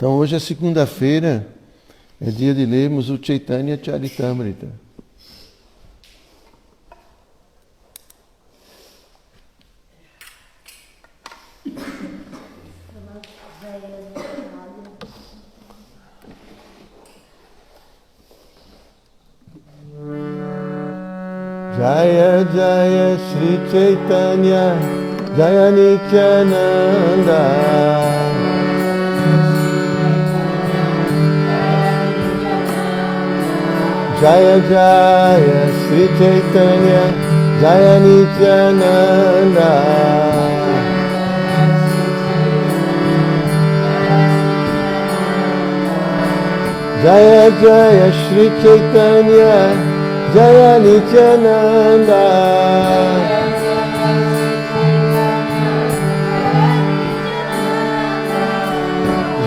Então hoje é segunda-feira, é dia de lermos o Chaitanya Charitamrita. Jaya Jaya Sri Chaitanya Jaya Nityananda Jaya Jaya Sri Chaitanya Jaya Nityananda Jaya Jaya Sri Chaitanya Jaya Nityananda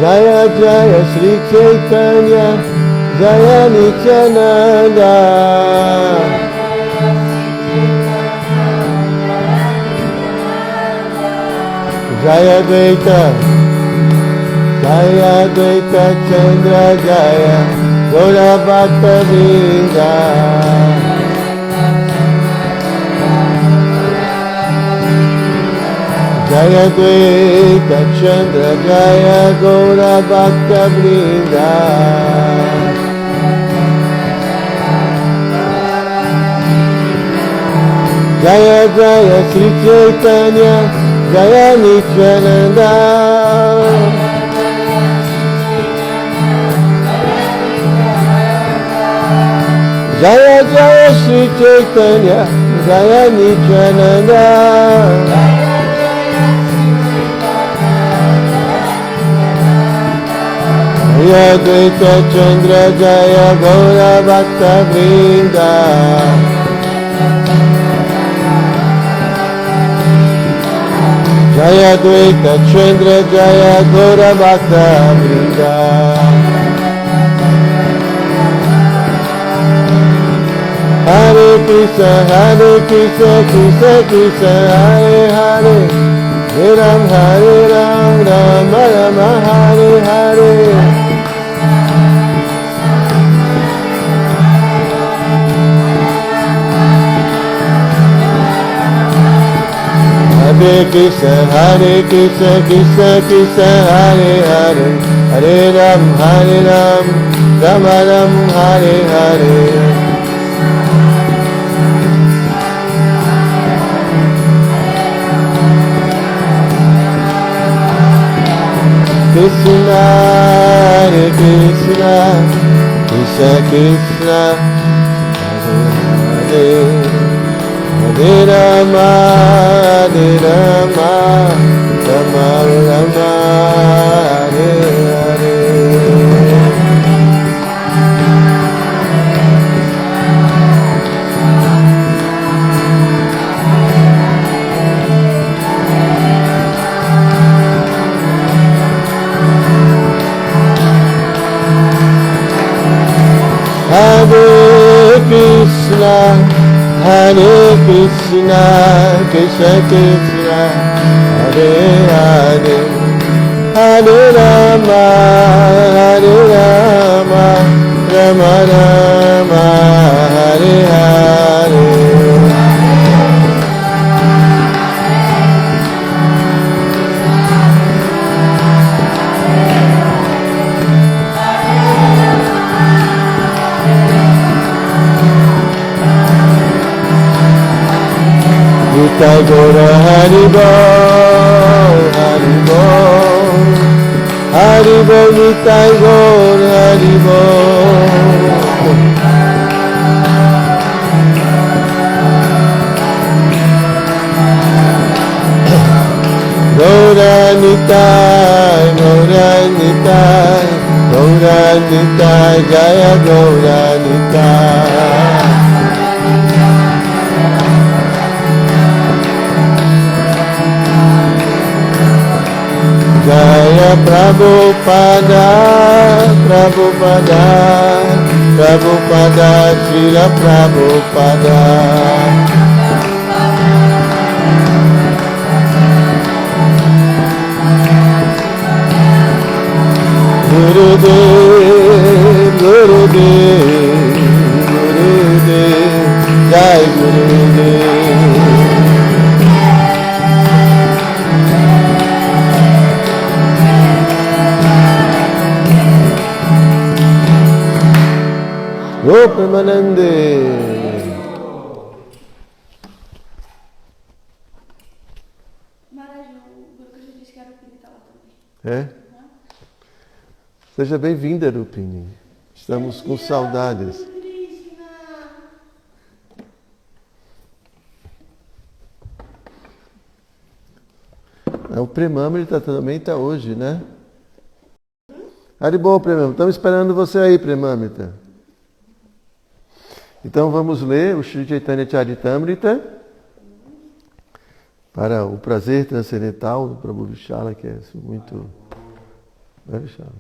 Jaya Jaya Sri Chaitanya Jaya Nityananda Jaya Dvaita Jaya Dvaita Chandra Jaya Gaura Bhakta Vrinda Jaya Dvaita Chandra Jaya Gaura Bhakta Vrinda Jaya Jaya Sri Chaitanya Jaya Nityananda Jaya Jaya Sri Chaitanya Jaya Nityananda Jaya Dvaita Chandra Jaya Gaura Bhakta Vrinda Jaya Dvaita Chandra Jaya Gaura Bhakta Vrinda Hare Krishna, Krishna Krishna, Hare Hare, Hare Ram, Ram Rama, Hare Hare. Hare Krishna, Krishna Krishna, Hare Hare, Hare Ram, Rama Ram, Hare Hare. Krishna, Hare Krishna, Krishna Krishna, Hare Hare, Hare Rama, Rama Rama, Hare Hare. Hare Krishna, Krishna Krishna, Hare Hare, Hare Rama, Rama Rama, Hare Hare. Nitai Gaura Haribol, Haribol, Haribol, Nitai Gaura Haribol. Gaura Nitai, Gaura Nitai, Gaura Nitai, Jaya Gaura Nitai. Jaya Prabhupada, Prabhupada, Prabhupada, Srila Prabhupada. Premanande. Maraju, o Guru disse que a Rupini está lá também. É? Seja bem-vinda, Rupini. Estamos com saudades. O Premamrita também está hoje, né? Haribol, Premamrita. Estamos esperando você aí, Premamrita. Então vamos ler o Sri Chaitanya Charitamrita para o prazer transcendental do Prabhu Vishala, que é muito... Né, Vishala?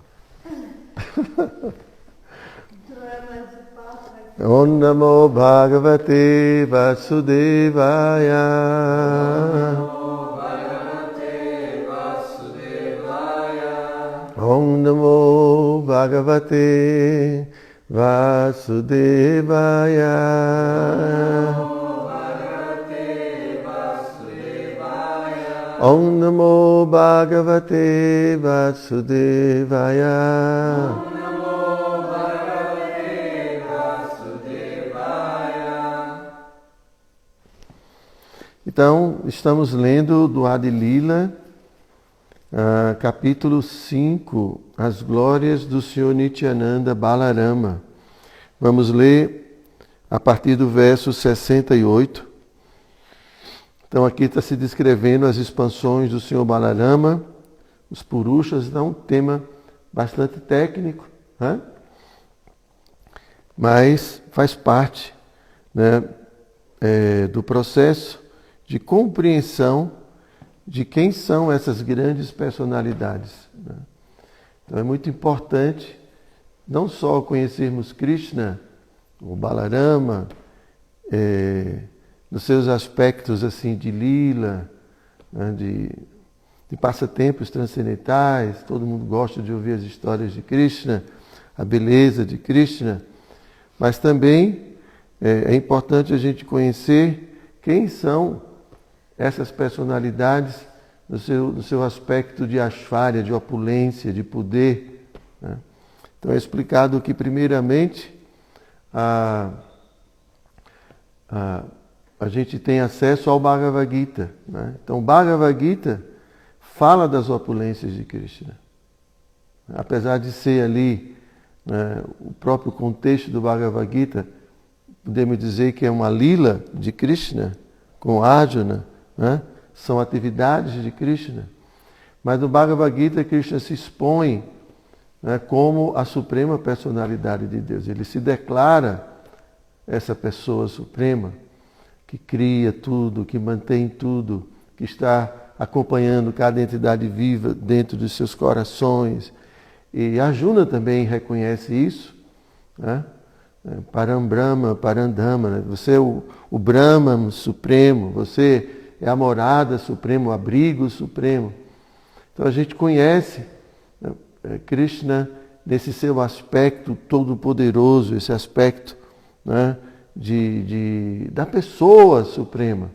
Om Namo Bhagavate Vasudevaya. Om Namo Bhagavate Vasudevaya. Om Namo Bhagavate Vasudevaya. Então, estamos lendo do Adi Lila, capítulo 5, As Glórias do Senhor Nityananda Balarama. Vamos ler a partir do verso 68. Então aqui está se descrevendo as expansões do Senhor Balarama, os Purushas, então um tema bastante técnico, né? Mas faz parte, né, do processo de compreensão de quem são essas grandes personalidades, né? Então é muito importante não só conhecermos Krishna, o Balarama, nos seus aspectos assim de lila, né, de passatempos transcendentais. Todo mundo gosta de ouvir as histórias de Krishna, a beleza de Krishna, mas também é importante a gente conhecer quem são essas personalidades no seu aspecto de Aishvarya, de opulência, de poder, né? Então é explicado que, primeiramente, a gente tem acesso ao Bhagavad Gita, né? Então o Bhagavad Gita fala das opulências de Krishna. Apesar de ser ali, né, o próprio contexto do Bhagavad Gita, podemos dizer que é uma lila de Krishna com Arjuna, né? São atividades de Krishna. Mas no Bhagavad Gita, Krishna se expõe, né, como a suprema personalidade de Deus. Ele se declara essa pessoa suprema, que cria tudo, que mantém tudo, que está acompanhando cada entidade viva dentro dos seus corações. E Arjuna também reconhece isso, né? Parambrahma, Parandhama, né? Você é o Brahman supremo, você é a morada suprema, o abrigo supremo. Então a gente conhece, né, Krishna nesse seu aspecto todo-poderoso, esse aspecto, né, da pessoa suprema.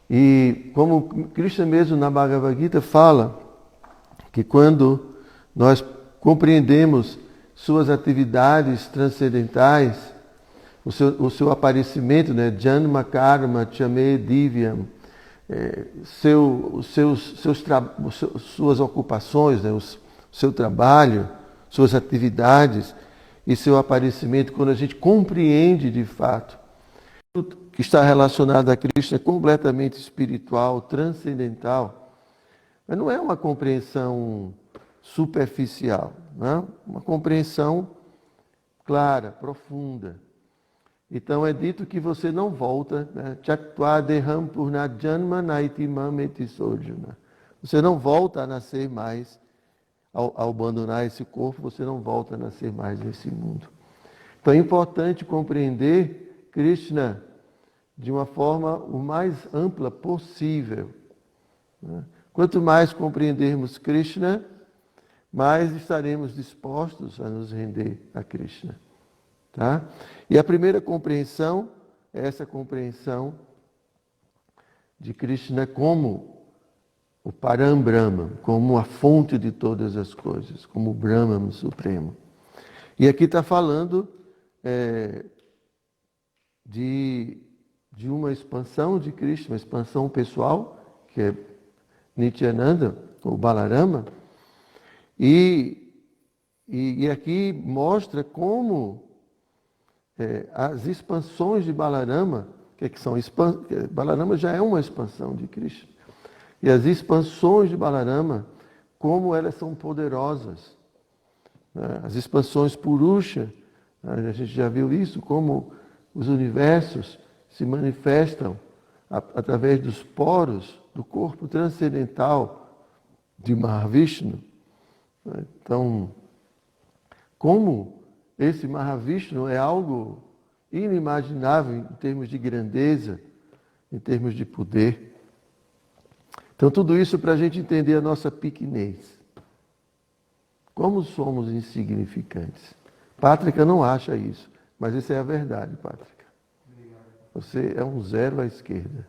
E como Krishna mesmo na Bhagavad Gita fala, que quando nós compreendemos suas atividades transcendentais, o seu aparecimento, né, Janma Karma Chame Divyam, suas ocupações, né, o seu trabalho, suas atividades e seu aparecimento, quando a gente compreende de fato tudo que está relacionado a Cristo é completamente espiritual, transcendental, mas não é uma compreensão superficial, não? Uma compreensão clara, profunda. Então é dito que você não volta, né? Chaktva-deham purna-janma naitimam eti sojana. Você não volta a nascer mais, ao abandonar esse corpo, você não volta a nascer mais nesse mundo. Então é importante compreender Krishna de uma forma o mais ampla possível, né? Quanto mais compreendermos Krishna, mais estaremos dispostos a nos render a Krishna. Tá? E a primeira compreensão é essa compreensão de Krishna como o Parambrahma, como a fonte de todas as coisas, como o Brahman supremo. E aqui está falando de uma expansão de Krishna, uma expansão pessoal, que é Nityananda, ou Balarama, e aqui mostra como as expansões de Balarama, Balarama já é uma expansão de Krishna, e as expansões de Balarama, como elas são poderosas. As expansões Purusha, a gente já viu isso, como os universos se manifestam através dos poros do corpo transcendental de Mahavishnu. Então, como esse Mahavishnu é algo inimaginável em termos de grandeza, em termos de poder. Então, tudo isso para a gente entender a nossa pequenez. Como somos insignificantes. Pátrica não acha isso, mas isso é a verdade, Pátrica. Você é um zero à esquerda.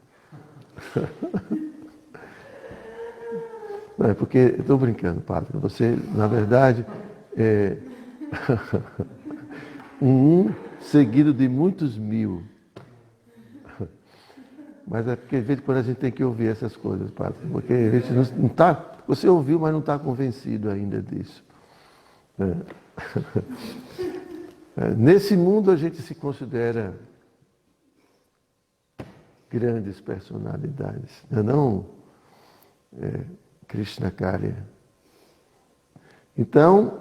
Não, é porque, eu estou brincando, Pátrica. Você, na verdade, é um seguido de muitos mil. Mas é porque, de vez em quando, a gente tem que ouvir essas coisas, Pátrica. Porque a gente não está... Você ouviu, mas não está convencido ainda disso. Nesse mundo a gente se considera grandes personalidades, não Krishnakarya. Então,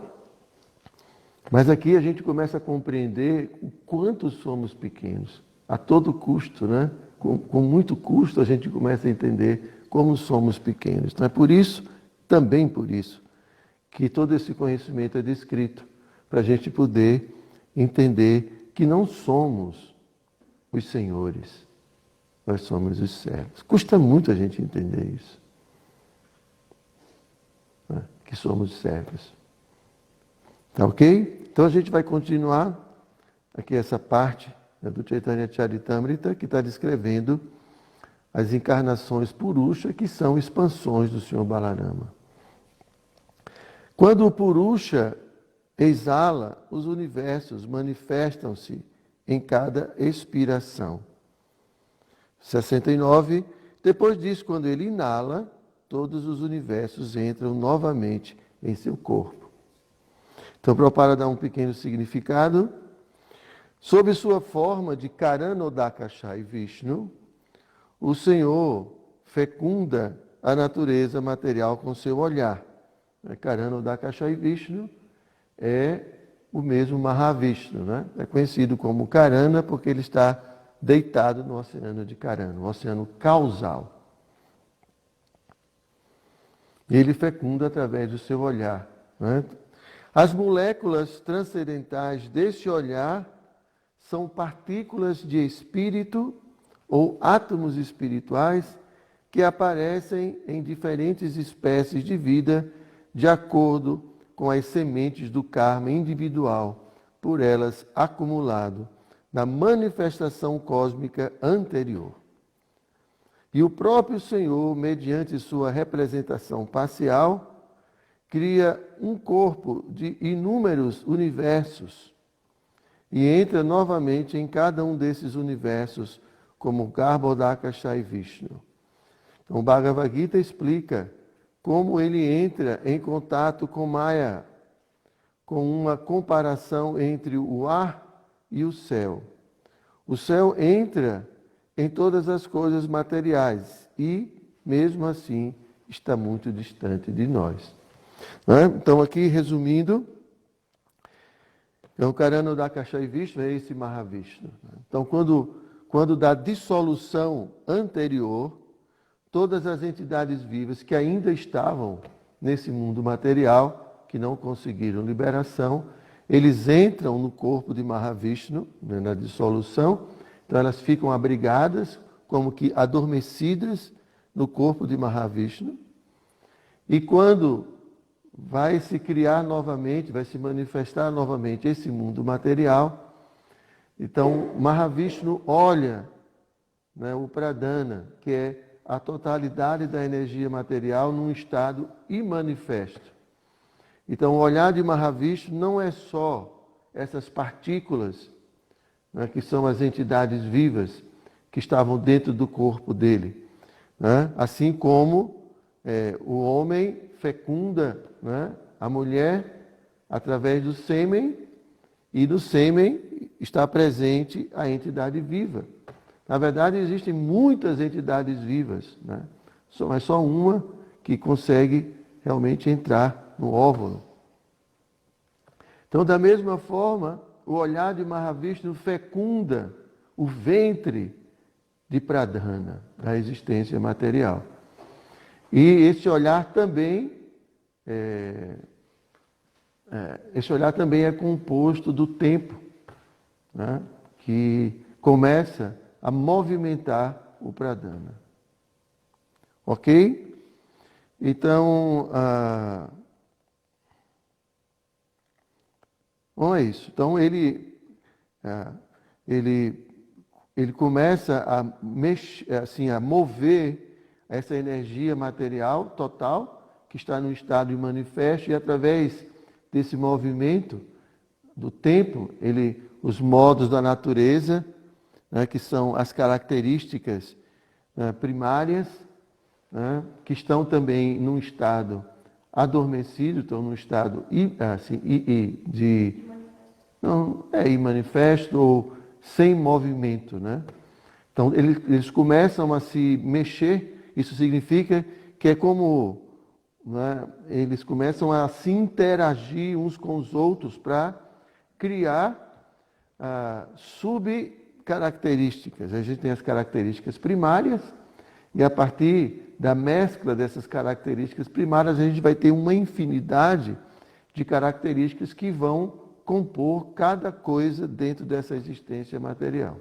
mas aqui a gente começa a compreender o quanto somos pequenos, a todo custo, né? Com muito custo a gente começa a entender como somos pequenos. Então é por isso, também por isso, que todo esse conhecimento é descrito, para a gente poder entender que não somos os senhores, nós somos os servos. Custa muito a gente entender isso, né? Que somos servos. Tá ok? Então a gente vai continuar aqui essa parte, né, do Chaitanya Charitamrita, que está descrevendo as encarnações Purusha, que são expansões do Senhor Balarama. Quando o Purusha exala, os universos manifestam-se em cada expiração. 69. Depois disso, quando ele inala, todos os universos entram novamente em seu corpo. Então, para dar um pequeno significado, sob sua forma de Karanodakashayi Vishnu, o Senhor fecunda a natureza material com seu olhar. Karanodakashayi Vishnu é o mesmo Mahavishnu, né? É conhecido como Karana porque ele está deitado no oceano de Karana, o oceano causal. Ele fecunda através do seu olhar, né? As moléculas transcendentais desse olhar são partículas de espírito ou átomos espirituais que aparecem em diferentes espécies de vida de acordo com as sementes do karma individual, por elas acumulado na manifestação cósmica anterior. E o próprio Senhor, mediante sua representação parcial, cria um corpo de inúmeros universos e entra novamente em cada um desses universos como Garbhodakashayi Vishnu. Então, o Bhagavad Gita explica como ele entra em contato com Maya, com uma comparação entre o ar e o céu. O céu entra em todas as coisas materiais e, mesmo assim, está muito distante de nós. Então, aqui, resumindo, o Karanodakashayi Vishnu é esse Mahavishnu. Então, quando da dissolução anterior, todas as entidades vivas que ainda estavam nesse mundo material, que não conseguiram liberação, eles entram no corpo de Mahavishnu, né, na dissolução, então elas ficam abrigadas, como que adormecidas no corpo de Mahavishnu, e quando vai se criar novamente, vai se manifestar novamente esse mundo material, então Mahavishnu olha, né, o Pradana, que é a totalidade da energia material num estado imanifesto. Então, o olhar de Mahavishnu não é só essas partículas, né, que são as entidades vivas que estavam dentro do corpo dele. Né? Assim como o homem fecunda, né, a mulher através do sêmen, e do sêmen está presente a entidade viva. Na verdade, existem muitas entidades vivas, né? Mas só uma que consegue realmente entrar no óvulo. Então, da mesma forma, o olhar de Mahavishnu fecunda o ventre de Pradhana, da existência material. E esse olhar também é composto do tempo, né, que começa a movimentar o Pradhana. Ok? Então, bom, é isso. Então, ele começa a mexer, assim, a mover essa energia material total, que está no estado imanifesto, e através desse movimento do tempo, os modos da natureza, né, que são as características primárias, né, que estão também num estado adormecido, estão num estado imanifesto ou sem movimento, né? Então eles começam a se mexer. Isso significa que é como, né, eles começam a se interagir uns com os outros para criar subcaracterísticas. A gente tem as características primárias, e a partir da mescla dessas características primárias, a gente vai ter uma infinidade de características que vão compor cada coisa dentro dessa existência material.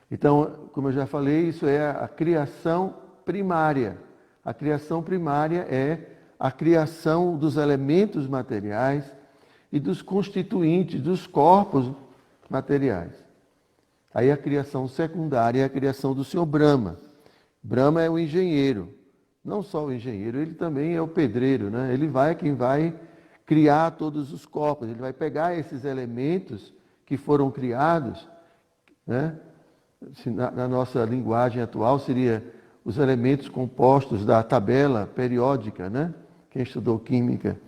Então, como eu já falei, isso é a criação primária. A criação primária é a criação dos elementos materiais e dos constituintes dos corpos materiais. Aí a criação secundária é a criação do Senhor Brahma. Brahma é o engenheiro. Não só o engenheiro, ele também é o pedreiro, né? Ele quem vai criar todos os corpos. Ele vai pegar esses elementos que foram criados, né? Na nossa linguagem atual, seria os elementos compostos da tabela periódica, né? Quem estudou química.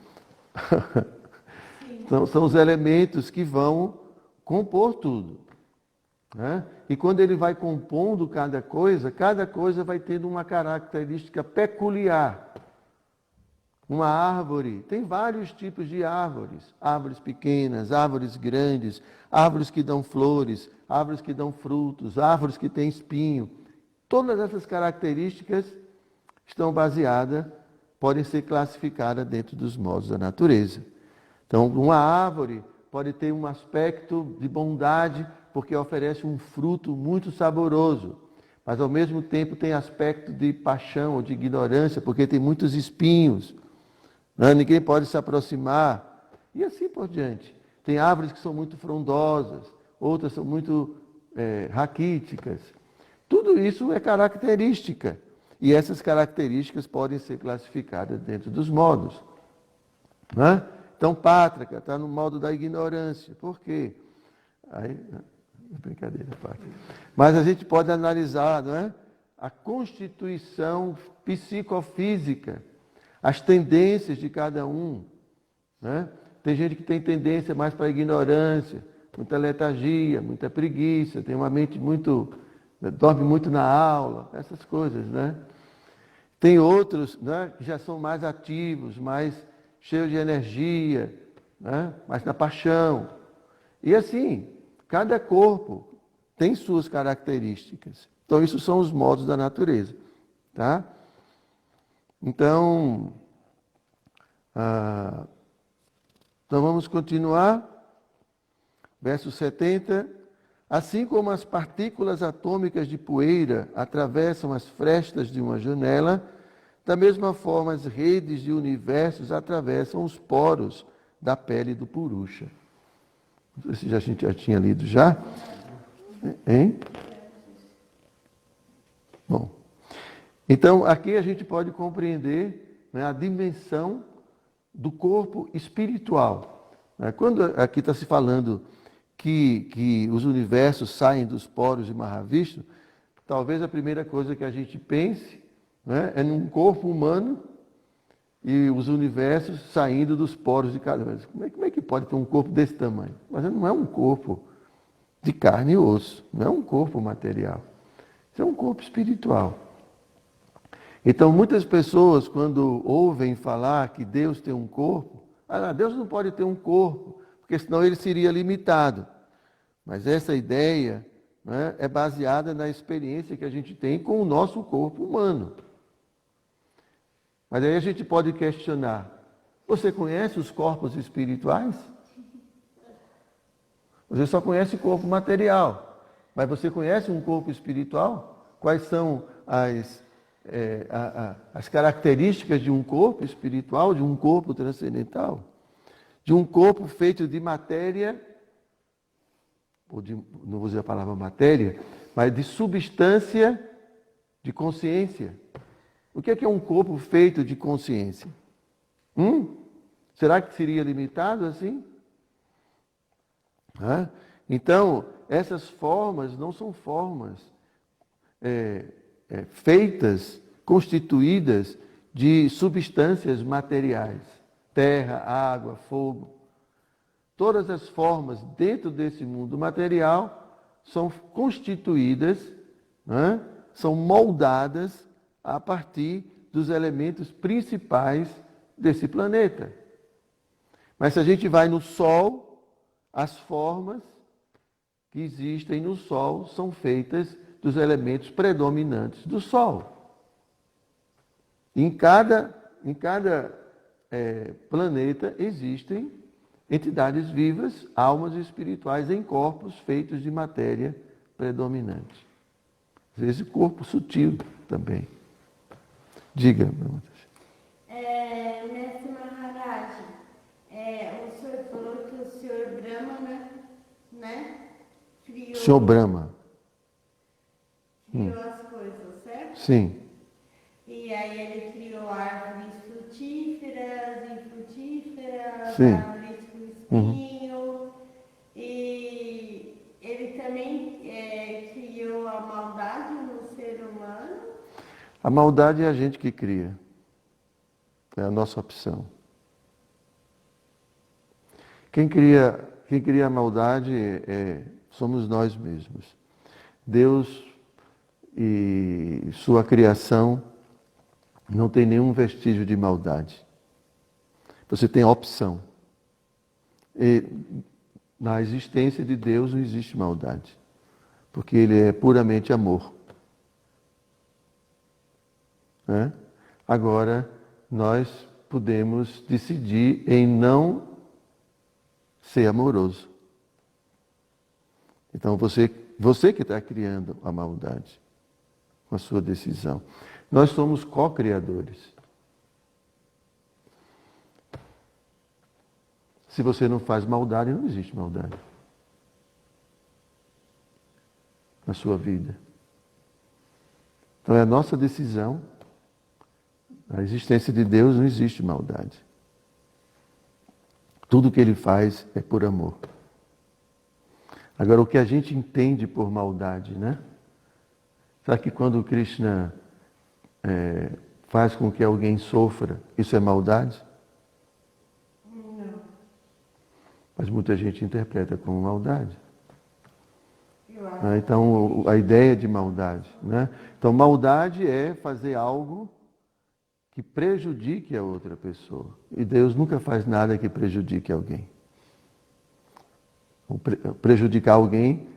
Então, são os elementos que vão compor tudo, né? E quando ele vai compondo cada coisa vai tendo uma característica peculiar. Uma árvore, tem vários tipos de árvores. Árvores pequenas, árvores grandes, árvores que dão flores, árvores que dão frutos, árvores que têm espinho. Todas essas características estão baseadas, podem ser classificadas dentro dos modos da natureza. Então, uma árvore pode ter um aspecto de bondade, porque oferece um fruto muito saboroso, mas ao mesmo tempo tem aspecto de paixão ou de ignorância, porque tem muitos espinhos. Ninguém pode se aproximar, e assim por diante. Tem árvores que são muito frondosas, outras são muito raquíticas. Tudo isso é característica, e essas características podem ser classificadas dentro dos modos. Né? Então, Pátraca está no modo da ignorância. Por quê? Aí, brincadeira, Pátraca. Mas a gente pode analisar, não é? A constituição psicofísica, as tendências de cada um. Né? Tem gente que tem tendência mais para a ignorância, muita letargia, muita preguiça, tem uma mente dorme muito na aula, essas coisas, né? Tem outros, né, que já são mais ativos, mais cheios de energia, né, mais na paixão. E assim, cada corpo tem suas características. Então, isso são os modos da natureza. Tá? Então vamos continuar. Verso 70. Assim como as partículas atômicas de poeira atravessam as frestas de uma janela, da mesma forma as redes de universos atravessam os poros da pele do Purusha. Não sei se a gente já tinha lido já. Hein? Bom, então aqui a gente pode compreender, né, a dimensão do corpo espiritual. Quando aqui está se falando que os universos saem dos poros de Mahavishnu, talvez a primeira coisa que a gente pense, né, é num corpo humano e os universos saindo dos poros de cada um. Como é que pode ter um corpo desse tamanho? Mas não é um corpo de carne e osso, não é um corpo material. Isso é um corpo espiritual. Então, muitas pessoas, quando ouvem falar que Deus tem um corpo, Deus não pode ter um corpo, porque senão ele seria limitado. Mas essa ideia, né, é baseada na experiência que a gente tem com o nosso corpo humano. Mas aí a gente pode questionar, você conhece os corpos espirituais? Você só conhece o corpo material, mas você conhece um corpo espiritual? Quais são as características de um corpo espiritual, de um corpo transcendental? De um corpo feito de matéria, não vou dizer a palavra matéria, mas de substância de consciência. O que é um corpo feito de consciência? Será que seria limitado assim? Então, essas formas não são formas feitas, constituídas de substâncias materiais. Terra, água, fogo. Todas as formas dentro desse mundo material são constituídas, são moldadas a partir dos elementos principais desse planeta. Mas se a gente vai no Sol, as formas que existem no Sol são feitas dos elementos predominantes do Sol. Em cada planeta existem entidades vivas, almas espirituais em corpos feitos de matéria predominante. Às vezes corpo sutil também. Diga, meu Deus. Mestre Maharaj, o senhor falou que o senhor Brahma, né, criou... Senhor Brahma. Criou as coisas, certo? Sim. E aí ele criou árvores frutíferas, infrutíferas, Sim. árvores com espinho. E ele também criou a maldade no ser humano. A maldade é a gente que cria. É a nossa opção. Quem cria a maldade somos nós mesmos. Deus e sua criação não tem nenhum vestígio de maldade. Você tem opção. E na existência de Deus não existe maldade, porque Ele é puramente amor. Agora, nós podemos decidir em não ser amoroso. Então, você que está criando a maldade com a sua decisão. Nós somos co-criadores. Se você não faz maldade, não existe maldade na sua vida. Então, é a nossa decisão. Na existência de Deus não existe maldade. Tudo que Ele faz é por amor. Agora, o que a gente entende por maldade, né? Sabe que quando Krishna faz com que alguém sofra, isso é maldade? Não. Mas muita gente interpreta como maldade. Eu acho. Então, a ideia de maldade, né? Então, maldade é fazer algo que prejudique a outra pessoa. E Deus nunca faz nada que prejudique alguém. Prejudicar alguém,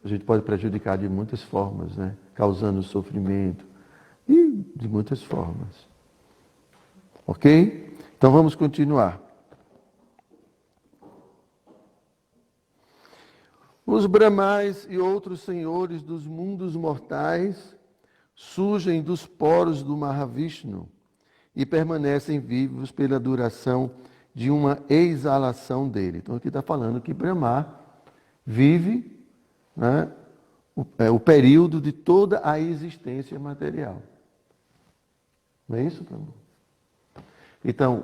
a gente pode prejudicar de muitas formas, né? Causando sofrimento. E de muitas formas. Ok? Então vamos continuar. Os Brahmais e outros senhores dos mundos mortais surgem dos poros do Mahavishnu e permanecem vivos pela duração de uma exalação dele. Então aqui está falando que Brahma vive, né, o período de toda a existência material. Não é isso, Brahma? Então,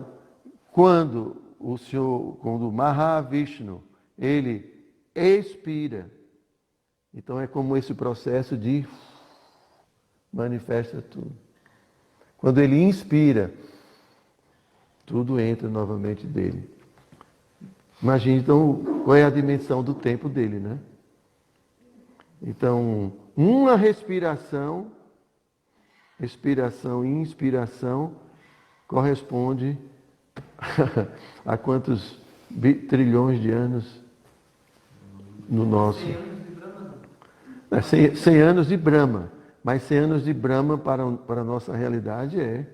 quando quando o Mahavishnu, ele expira, então é como esse processo de manifesta tudo. Quando ele inspira, tudo entra novamente dele. Imagine então qual é a dimensão do tempo dele, né? Então, uma respiração, expiração e inspiração corresponde a quantos trilhões de anos no nosso? 100 anos de Brahma. Mas 100 anos de Brahma para a nossa realidade é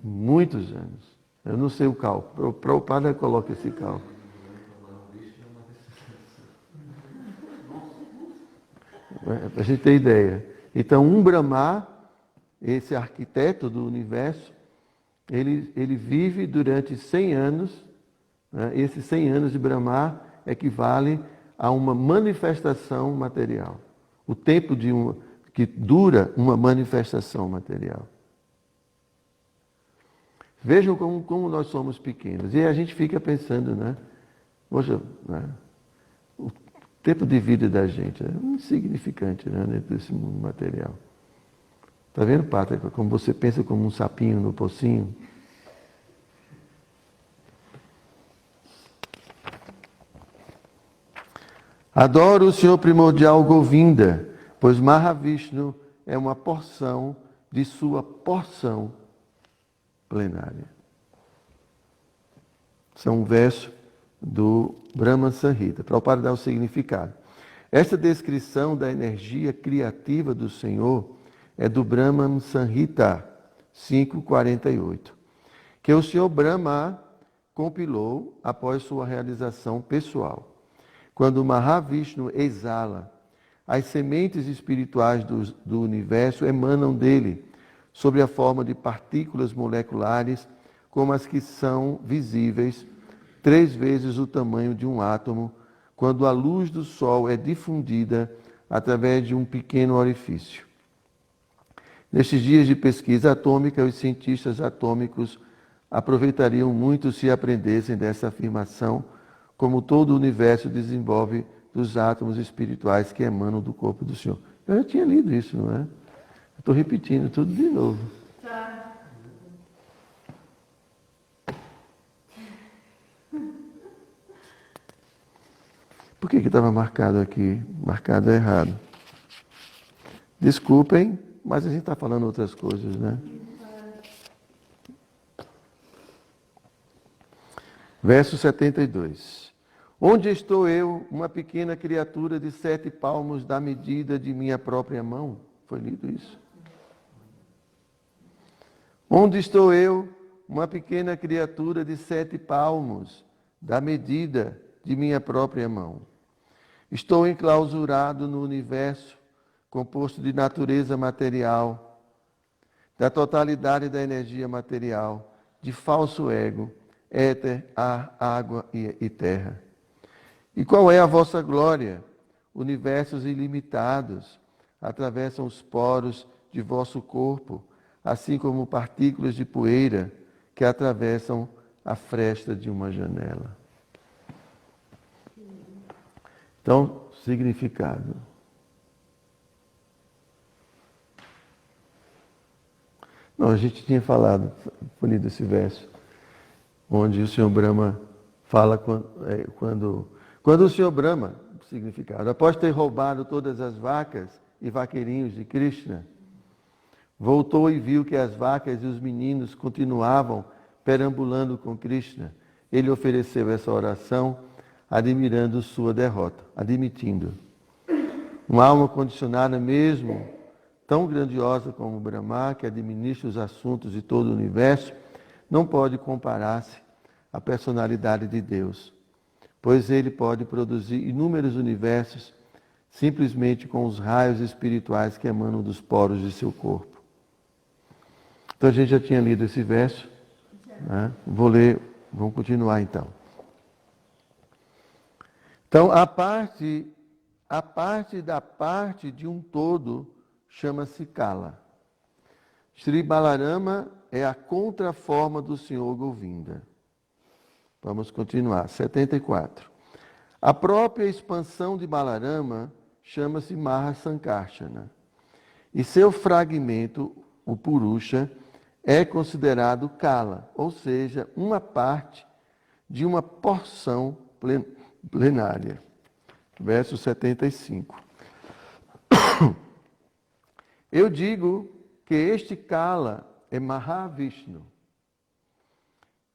muitos anos. Eu não sei o cálculo. O Prabhupada coloca esse cálculo. Para a gente ter ideia. Então, um Brahma, esse arquiteto do universo, ele vive durante 100 anos. Né? Esses 100 anos de Brahma equivale a uma manifestação material. O tempo que dura uma manifestação material. Vejam como nós somos pequenos. E a gente fica pensando, né? Poxa, né? O tempo de vida da gente é insignificante, né? Dentro desse mundo material. Está vendo, Pátria? Como você pensa como um sapinho no pocinho? Adoro o Senhor primordial Govinda, pois Mahavishnu é uma porção de sua porção plenária. Isso é um verso do Brahma Samhita, para dar o significado. Esta descrição da energia criativa do Senhor é do Brahma Samhita 5.48, que o Senhor Brahma compilou após sua realização pessoal. Quando Mahavishnu exala, as sementes espirituais do universo emanam dele, sob a forma de partículas moleculares, como as que são visíveis, 3 vezes o tamanho de um átomo, quando a luz do Sol é difundida através de um pequeno orifício. Nestes dias de pesquisa atômica, os cientistas atômicos aproveitariam muito se aprendessem dessa afirmação, como todo o universo desenvolve dos átomos espirituais que emanam do corpo do Senhor. Eu já tinha lido isso, não é? Estou repetindo tudo de novo. Tá. Por que estava marcado aqui? Marcado errado. Desculpem, mas a gente está falando outras coisas, né? Verso 72. Onde estou eu, uma pequena criatura de 7 palmos da medida de minha própria mão? Foi lido isso? Onde estou eu, uma pequena criatura de 7 palmos da medida de minha própria mão? Estou enclausurado no universo, composto de natureza material, da totalidade da energia material, de falso ego, éter, ar, água e terra. E qual é a vossa glória? Universos ilimitados atravessam os poros de vosso corpo, assim como partículas de poeira que atravessam a fresta de uma janela. Então, significado. Não, a gente tinha falado, lido esse verso, onde o Senhor Brahma fala quando o Senhor Brahma, significado, após ter roubado todas as vacas e vaqueirinhos de Krishna, voltou e viu que as vacas e os meninos continuavam perambulando com Krishna. Ele ofereceu essa oração, admirando sua derrota, admitindo. Uma alma condicionada mesmo, tão grandiosa como Brahma, que administra os assuntos de todo o universo, não pode comparar-se à personalidade de Deus, pois ele pode produzir inúmeros universos simplesmente com os raios espirituais que emanam dos poros de seu corpo. Então a gente já tinha lido esse verso, né? Vamos continuar então. Então a parte da parte de um todo chama-se Kala. Sri Balarama é a contraforma do Senhor Govinda. Vamos continuar. 74. A própria expansão de Balarama chama-se Maha Sankarshana. E seu fragmento, o Purusha, é considerado Kala, ou seja, uma parte de uma porção plenária. Verso 75. Eu digo que este Kala é Mahavishnu.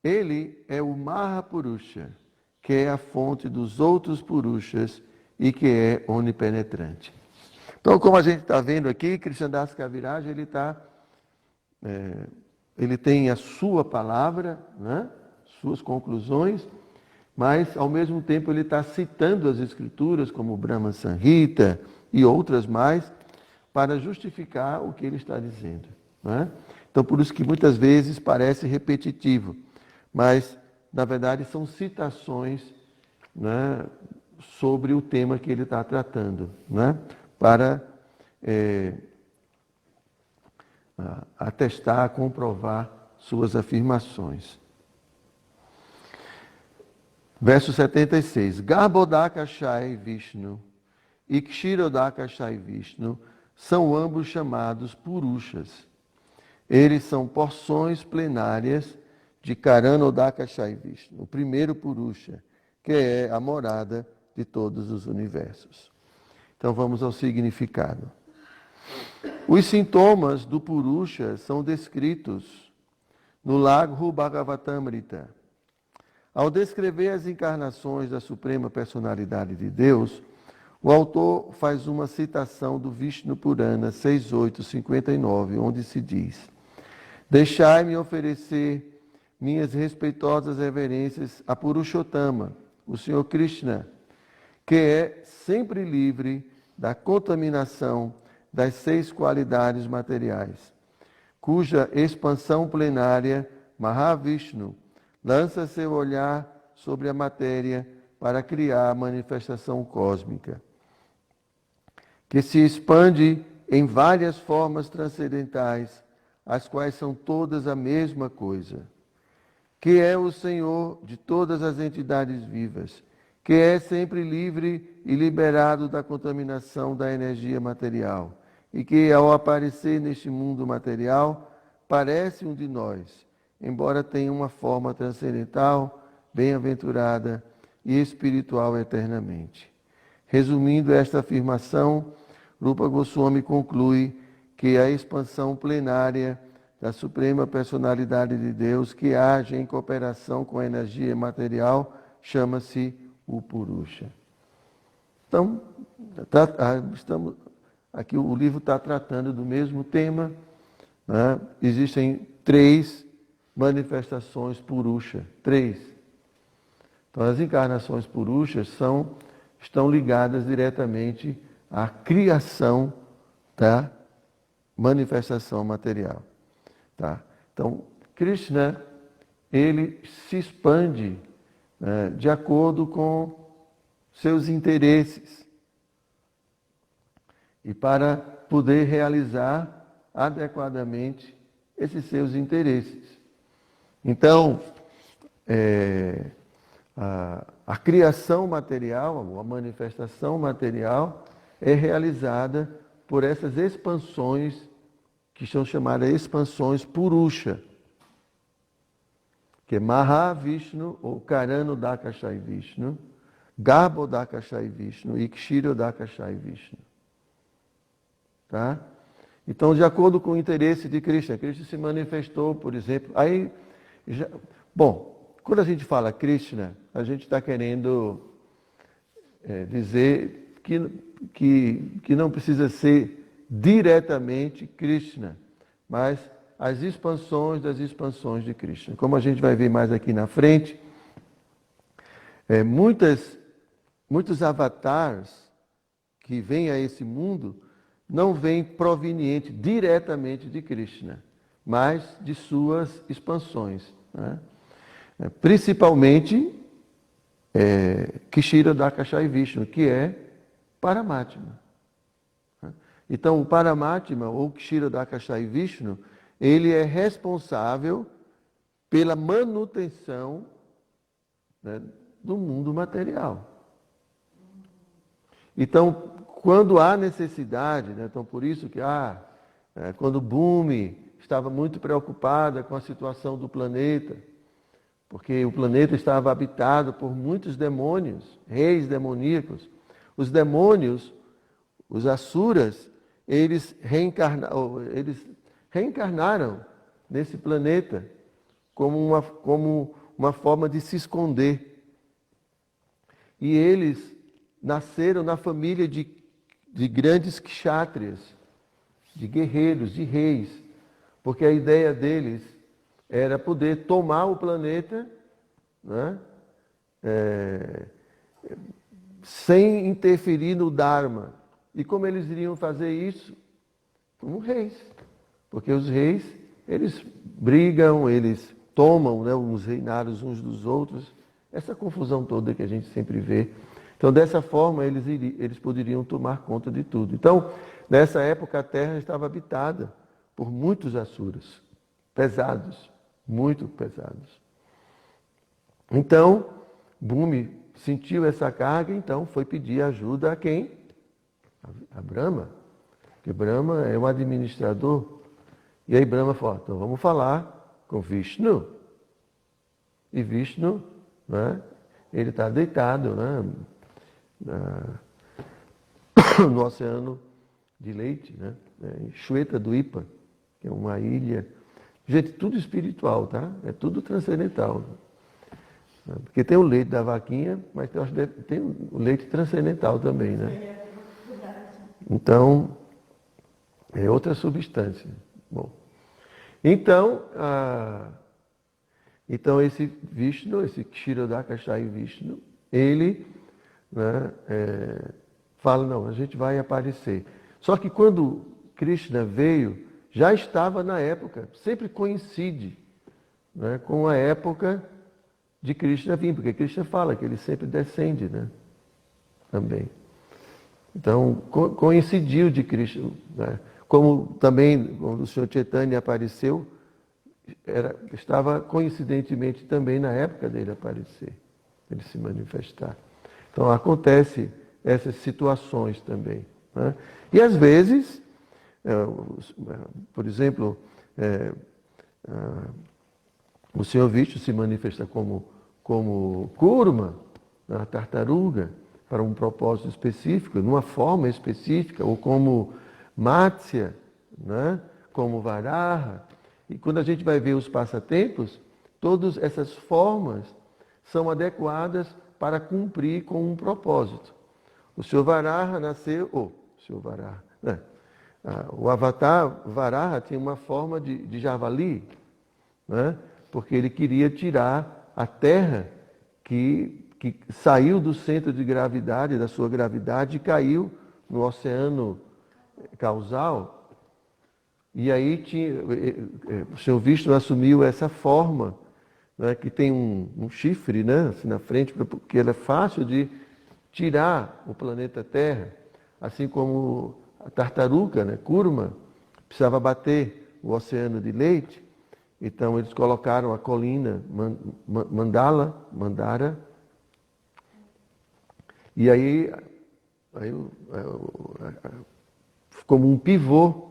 Ele é o Mahapurusha, que é a fonte dos outros Purushas e que é onipenetrante. Então, como a gente está vendo aqui, Krishnadas Kaviraj, ele tem a sua palavra, né? Suas conclusões, mas, ao mesmo tempo, ele está citando as escrituras, como Brahma Samhita e outras mais, para justificar o que ele está dizendo. Né? Então, por isso que muitas vezes parece repetitivo, mas, na verdade, são citações, né, sobre o tema que ele está tratando, né, para atestar, comprovar suas afirmações. Verso 76. Garbhodakashai Vishnu e Kshirodakashai Vishnu são ambos chamados Purushas. Eles são porções plenárias de Karanodakashai Vishnu, o primeiro Purusha, que é a morada de todos os universos. Então vamos ao significado. Os sintomas do Purusha são descritos no Laghu Bhagavatamrita. Ao descrever as encarnações da Suprema Personalidade de Deus, o autor faz uma citação do Vishnu Purana 6.8.59, onde se diz: deixai-me oferecer minhas respeitosas reverências a Purushottama, o Senhor Krishna, que é sempre livre da contaminação das 6 qualidades materiais, cuja expansão plenária, Mahavishnu, lança seu olhar sobre a matéria para criar a manifestação cósmica, que se expande em várias formas transcendentais, as quais são todas a mesma coisa, que é o Senhor de todas as entidades vivas, que é sempre livre e liberado da contaminação da energia material, e que, ao aparecer neste mundo material, parece um de nós, embora tenha uma forma transcendental, bem-aventurada e espiritual eternamente. Resumindo esta afirmação, Rupa Goswami conclui que a expansão plenária da Suprema Personalidade de Deus, que age em cooperação com a energia material, chama-se o Purusha. Então, aqui o livro está tratando do mesmo tema, né? Existem 3 manifestações Purusha, 3. Então, as encarnações Purushas estão ligadas diretamente à criação da manifestação material. Tá? Então, Krishna, ele se expande, né, de acordo com seus interesses e para poder realizar adequadamente esses seus interesses. Então, a criação material, a manifestação material, é realizada por essas expansões, que são chamadas expansões Purusha, que é Mahavishnu, ou Karanodakashai Vishnu, Garbhodakashai Vishnu e Kshirodakashai Vishnu. Tá? Então, de acordo com o interesse de Krishna, Krishna se manifestou, por exemplo. Quando a gente fala Krishna, a gente está querendo dizer que não precisa ser diretamente Krishna, mas as expansões das expansões de Krishna. Como a gente vai ver mais aqui na frente, muitos avatares que vêm a esse mundo não vêm proveniente diretamente de Krishna, mas de suas expansões, né? Principalmente Kshirodakashai Vishnu, que é Paramatma. Então, o Paramatma, ou Kshirodakashai Vishnu, ele é responsável pela manutenção né, do mundo material. Então, quando há necessidade, né, então por isso que quando Bhumi estava muito preocupada com a situação do planeta, porque o planeta estava habitado por muitos demônios, reis demoníacos. Os demônios, os asuras, eles reencarnaram nesse planeta como uma forma de se esconder. E eles nasceram na família de grandes kshatriyas, de guerreiros, de reis, porque a ideia deles era poder tomar o planeta, né, sem interferir no Dharma. E como eles iriam fazer isso? Como reis. Porque os reis, eles brigam, eles tomam, né, os reinados uns dos outros. Essa confusão toda que a gente sempre vê. Então, dessa forma, eles poderiam tomar conta de tudo. Então, nessa época, a Terra estava habitada por muitos asuras, pesados, muito pesados. Então, Bhumi sentiu essa carga, então foi pedir ajuda a quem? A Brahma. Porque Brahma é um administrador. E aí Brahma falou, então vamos falar com Vishnu. E Vishnu, né, ele está deitado, né, no oceano de leite, né, em Shweta Dwipa, que é uma ilha. Gente, tudo espiritual, tá? É tudo transcendental. Porque tem o leite da vaquinha, mas tem o leite transcendental também, né? Então, é outra substância. Bom, então esse Vishnu, esse Kshirodakashayi Vishnu, ele, né, fala, não, a gente vai aparecer. Só que quando Krishna veio, já estava na época, sempre coincide, né, com a época de Krishna vir, porque Krishna fala que ele sempre descende, né, também. Então, coincidiu de Krishna, né, como também, quando o Senhor Chaitanya apareceu, estava coincidentemente também na época dele aparecer, ele se manifestar. Então, acontece essas situações também, né? E às vezes, por exemplo, o Senhor Vishnu se manifesta como Kurma, a tartaruga, para um propósito específico, numa forma específica, ou como Matsya, né, como Varaha. E quando a gente vai ver os passatempos, todas essas formas são adequadas para cumprir com um propósito. O Senhor Varaha nasceu, o avatar Varaha tinha uma forma de javali, né, porque ele queria tirar a terra que saiu do centro de gravidade, da sua gravidade, e caiu no oceano causal. E aí o Senhor Vishnu assumiu essa forma, né, que tem um chifre, né, assim na frente, porque ela é fácil de tirar o planeta Terra, assim como a tartaruga, né, Kurma, precisava bater o oceano de leite. Então eles colocaram a colina Mandara, e aí como um pivô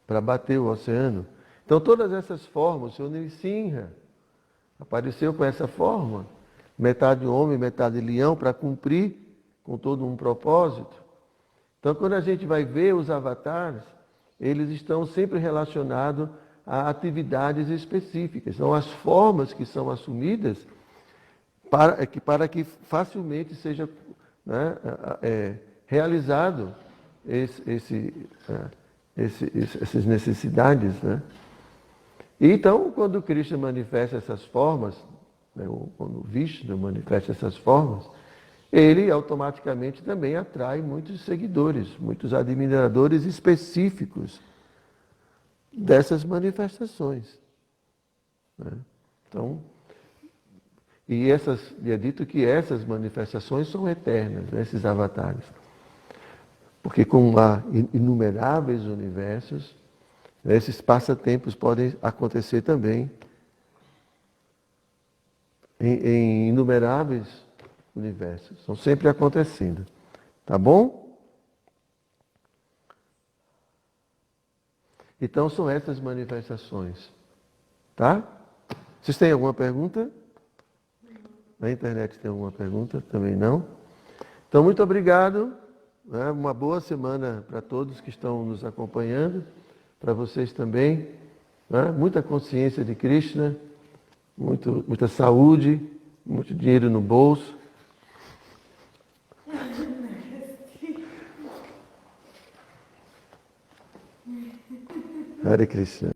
para bater o oceano. Então todas essas formas, o Senhor Nrisimha apareceu com essa forma, metade homem, metade leão, para cumprir com todo um propósito. Então quando a gente vai ver os avatares, eles estão sempre relacionados a atividades específicas. São as formas que são assumidas para que facilmente seja, né, realizado essas necessidades, né? Então, quando Krishna manifesta essas formas, né, quando Vishnu manifesta essas formas, ele automaticamente também atrai muitos seguidores, muitos admiradores específicos dessas manifestações, né? Então, e é dito que essas manifestações são eternas, né, esses avatares. Porque como há inumeráveis universos, esses passatempos podem acontecer também em inumeráveis universos. Estão sempre acontecendo. Tá bom? Então são essas manifestações. Tá? Vocês têm alguma pergunta? Na internet tem alguma pergunta? Também não? Então, muito obrigado. Né? Uma boa semana para todos que estão nos acompanhando. Para vocês também. Né? Muita consciência de Krishna. Muita saúde. Muito dinheiro no bolso. Hare Krishna.